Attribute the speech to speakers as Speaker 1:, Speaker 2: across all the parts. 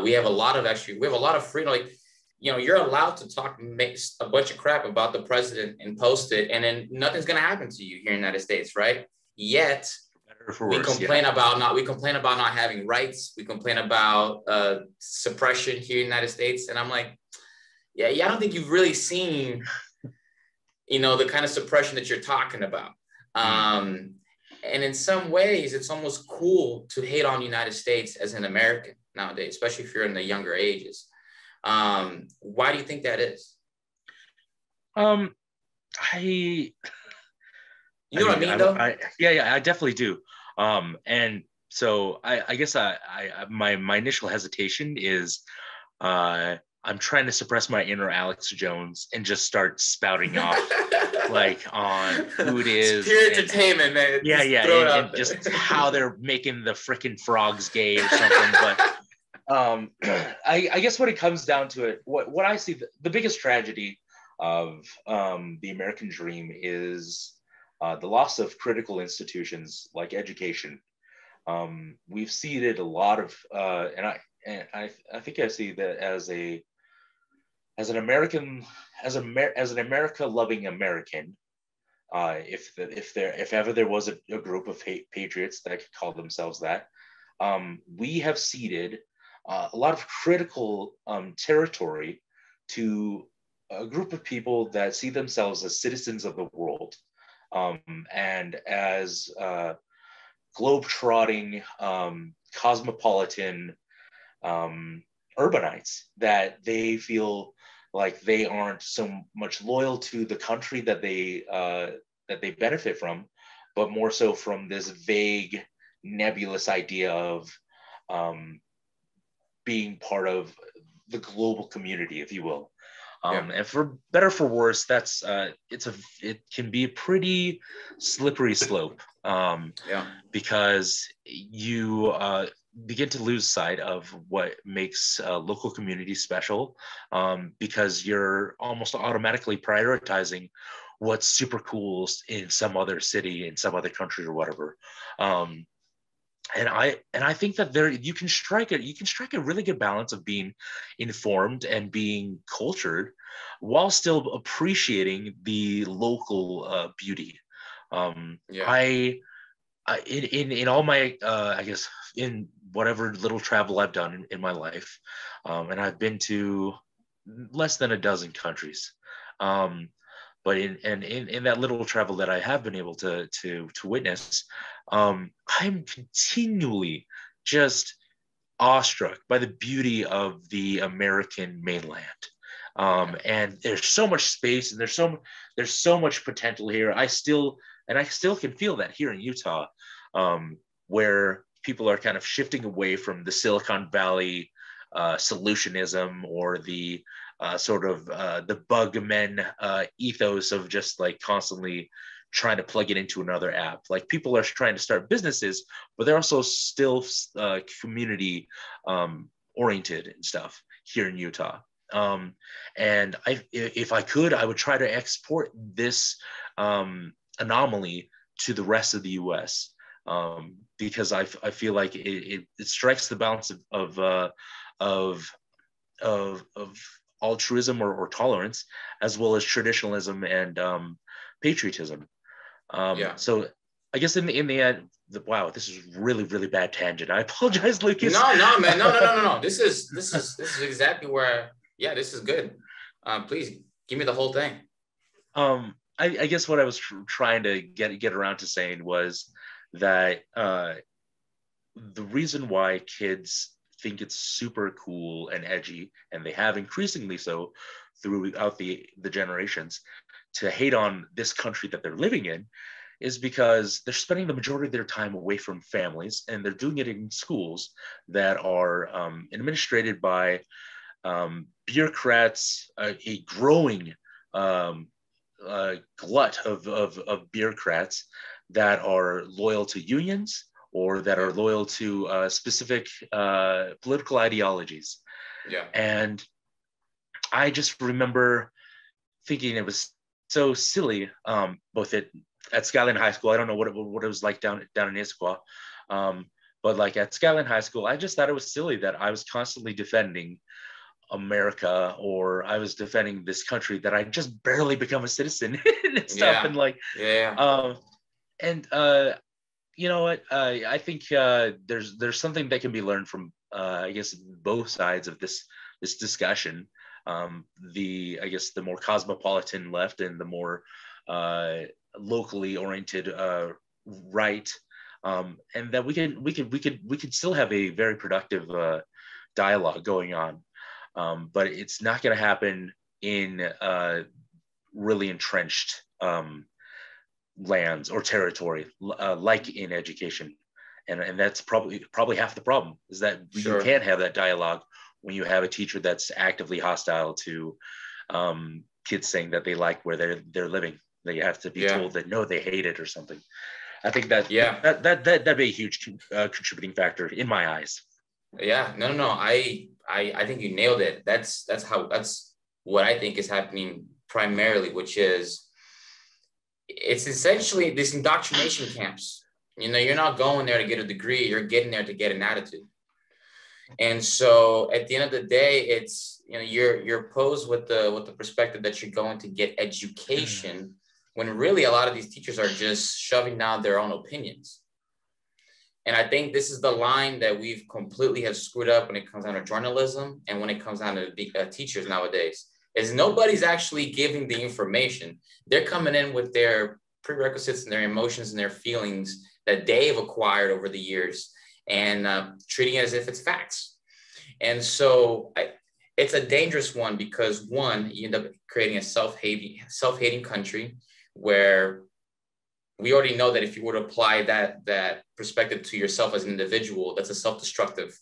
Speaker 1: We have a lot of freedom. Like, you're allowed to make a bunch of crap about the president and post it, and then nothing's going to happen to you here in the United States, right? Yet we complain about not having rights. We complain about suppression here in the United States. And I'm like, yeah, I don't think you've really seen, the kind of suppression that you're talking about. And in some ways, it's almost cool to hate on the United States as an American nowadays, especially if you're in the younger ages. Why do you think that is?
Speaker 2: I
Speaker 1: what I mean, though?
Speaker 2: I definitely do. And so I guess my initial hesitation is I'm trying to suppress my inner Alex Jones and just start spouting off like on who it is.
Speaker 1: It's pure entertainment, man.
Speaker 2: And just how they're making the freaking frogs gay or something. But I guess when it comes down to it, what I see, the biggest tragedy of the American dream is the loss of critical institutions like education. We've ceded a lot of, and I think I see that as an American, as an America-loving American. If ever there was a group of patriots that could call themselves that, we have ceded a lot of critical territory to a group of people that see themselves as citizens of the world, and as globe-trotting, cosmopolitan urbanites, that they feel like they aren't so much loyal to the country that they benefit from, but more so from this vague, nebulous idea of being part of the global community, if you will. And for better for worse, that's it can be a pretty slippery slope, because you begin to lose sight of what makes local communities special, because you're almost automatically prioritizing what's super cool in some other city, in some other country, or whatever. And I think that you can strike a really good balance of being informed and being cultured while still appreciating the local beauty. In all my I guess in whatever little travel I've done in my life, and I've been to less than a dozen countries, but in that little travel that I have been able to witness, I'm continually just awestruck by the beauty of the American mainland. And there's so much space, and there's so much potential here. I still can feel that here in Utah, where people are kind of shifting away from the Silicon Valley solutionism, or the sort of the bug men ethos of just like constantly trying to plug it into another app. Like, people are trying to start businesses, but they're also still community oriented and stuff here in Utah. And if I could, I would try to export this anomaly to the rest of the U.S. Because I feel like it strikes the balance of altruism or tolerance, as well as traditionalism and patriotism. So I guess in the end, wow, this is really, really bad tangent. I apologize, Lucas.
Speaker 1: No, man, no. This is exactly where. Yeah, this is good. Please give me the whole thing.
Speaker 2: I guess what I was trying to get around to saying was that the reason why kids think it's super cool and edgy, and they have increasingly so throughout the generations, to hate on this country that they're living in, is because they're spending the majority of their time away from families, and they're doing it in schools that are administrated by bureaucrats, a growing glut of bureaucrats that are loyal to unions, or that are loyal to specific political ideologies. And I just remember thinking it was so silly, both at Skyline High School. I don't know what it was like down in Issaquah, but But like at Skyline High School, I just thought it was silly that I was constantly defending America, or I was defending this country that I just barely become a citizen and stuff. And like, and you know what? I think there's something that can be learned from I guess both sides of this discussion. I guess the more cosmopolitan left and the more locally oriented right, and that we could still have a very productive dialogue going on. But it's not going to happen in really entrenched lands or territory, like in education, and that's probably half the problem, is that you can't have that dialogue when you have a teacher that's actively hostile to kids saying that they like where they're living. They have to be told that no, they hate it or something. I think that'd be a huge contributing factor in my eyes.
Speaker 1: Yeah, no. I think you nailed it. That's what I think is happening primarily, which is it's essentially this indoctrination camps. You know, you're not going there to get a degree, you're getting there to get an attitude. And so at the end of the day, it's, you know, you're posed with the perspective that you're going to get education, when really a lot of these teachers are just shoving down their own opinions. And I think this is the line that we've completely have screwed up when it comes down to journalism and when it comes down to teachers nowadays, is nobody's actually giving the information. They're coming in with their prerequisites and their emotions and their feelings that they've acquired over the years, and treating it as if it's facts. And so it's a dangerous one, because one, you end up creating a self-hating country, where we already know that if you were to apply that perspective to yourself as an individual, that's a self-destructive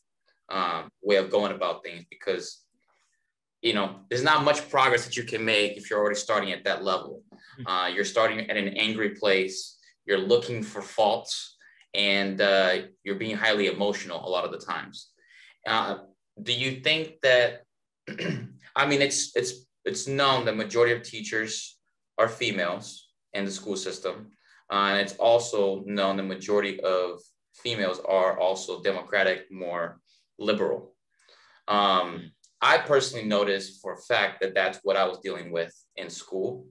Speaker 1: way of going about things, because, you know, there's not much progress that you can make if you're already starting at that level. You're starting at an angry place, you're looking for faults, and you're being highly emotional a lot of the times. Do you think that, I mean, it's known the majority of teachers are females in the school system. And it's also known the majority of females are also Democratic, more liberal. I personally noticed for a fact that that's what I was dealing with in school.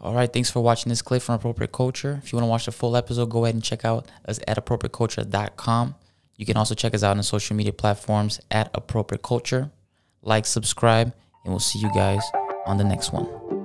Speaker 3: All right, thanks for watching this clip from Appropriate Culture. If you want to watch the full episode, go ahead and check out us at appropriateculture.com. You can also check us out on social media platforms at Appropriate Culture. Like, subscribe, and we'll see you guys on the next one.